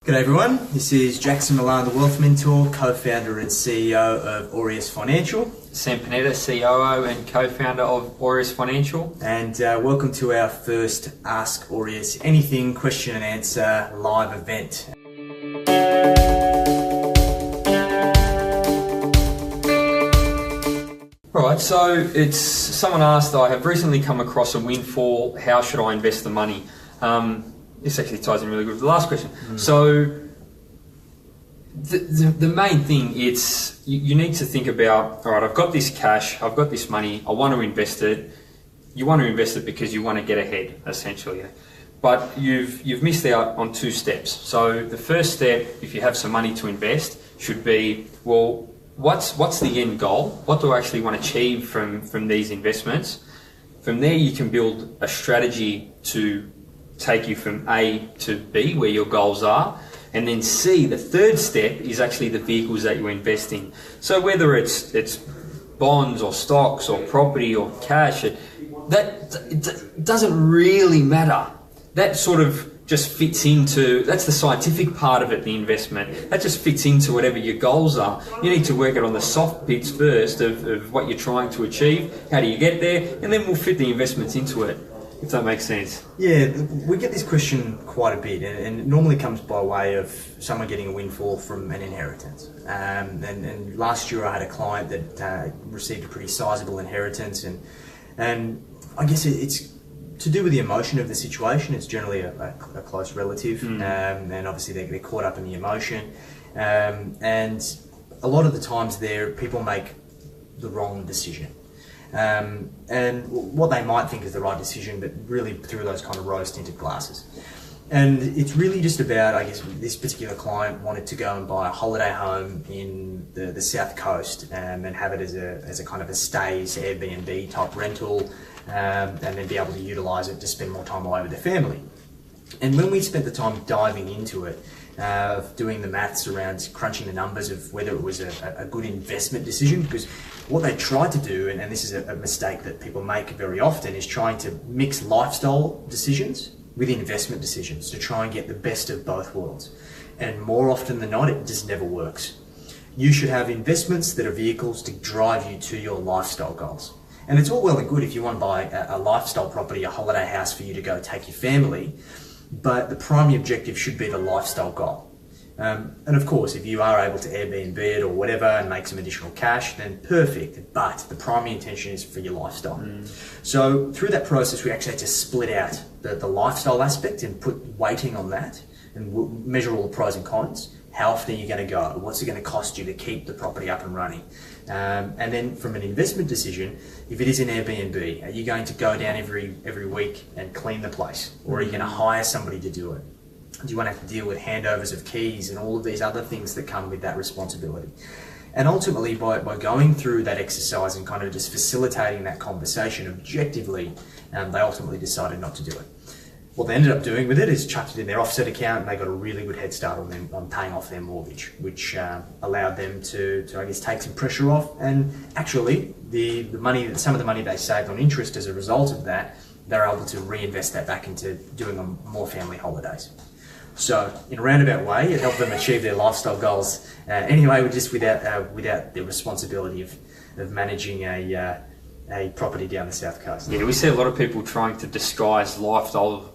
G'day everyone, this is Jackson Milan, the Wealth Mentor, co-founder and CEO of Aureus Financial. Sam Panetta, COO and co-founder of Aureus Financial. And welcome to our first Ask Aureus Anything question and answer live event. Right, so it's someone asked, I have recently come across a windfall, how should I invest the money? This actually ties in really good with the last question. So the main thing is you need to think about, all right, I've got this cash, I've got this money, I want to invest it. You want to invest it because you want to get ahead, essentially. But you've missed out on two steps. So the first step, if you have some money to invest, should be, well, what's the end goal? What do I actually want to achieve from these investments? From there, you can build a strategy to take you from A to B, where your goals are. And then C, the third step, is actually the vehicles that you invest in. So whether it's bonds or stocks or property or cash, it doesn't really matter. That sort of just fits into, that's the scientific part of it, the investment. That just fits into whatever your goals are. You need to work it on the soft bits first of what you're trying to achieve, how do you get there, and then we'll fit the investments into it, if that makes sense. Yeah, we get this question quite a bit, and it normally comes by way of someone getting a windfall from an inheritance. And last year I had a client that received a pretty sizable inheritance, and I guess it's to do with the emotion of the situation. It's generally a close relative, and obviously they're caught up in the emotion. And a lot of the times people make the wrong decision. And what they might think is the right decision, but really through those kind of rose-tinted glasses. And it's really just about, I guess, this particular client wanted to go and buy a holiday home in the South Coast, and have it as a kind of a stays, Airbnb type rental, and then be able to utilise it to spend more time away with their family. And when we spent the time diving into it, doing the maths around crunching the numbers of whether it was a good investment decision, because what they tried to do, and this is a mistake that people make very often, is trying to mix lifestyle decisions with investment decisions to try and get the best of both worlds. And more often than not, it just never works. You should have investments that are vehicles to drive you to your lifestyle goals. And it's all well and good if you want to buy a lifestyle property, a holiday house for you to go take your family, but the primary objective should be the lifestyle goal. And of course, if you are able to Airbnb it or whatever and make some additional cash, then perfect, but the primary intention is for your lifestyle. So through that process, we actually had to split out the lifestyle aspect and put weighting on that, and measure all the pros and cons. How often are you going to go? What's it going to cost you to keep the property up and running? And then from an investment decision, if it is an Airbnb, are you going to go down every week and clean the place? Or are you going to hire somebody to do it? Do you want to have to deal with handovers of keys and all of these other things that come with that responsibility? And ultimately, by going through that exercise and kind of just facilitating that conversation objectively, they ultimately decided not to do it. What they ended up doing with it is chucked it in their offset account, and they got a really good head start on paying off their mortgage, which allowed them to I guess take some pressure off. And actually, some of the money they saved on interest as a result of that, they're able to reinvest that back into doing more family holidays. So in a roundabout way, it helped them achieve their lifestyle goals. Anyway, just without the responsibility of managing a property down the South Coast. Yeah, we see a lot of people trying to disguise lifestyle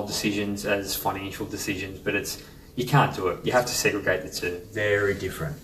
decisions as financial decisions, but you can't do it. You have to segregate the two. Very different.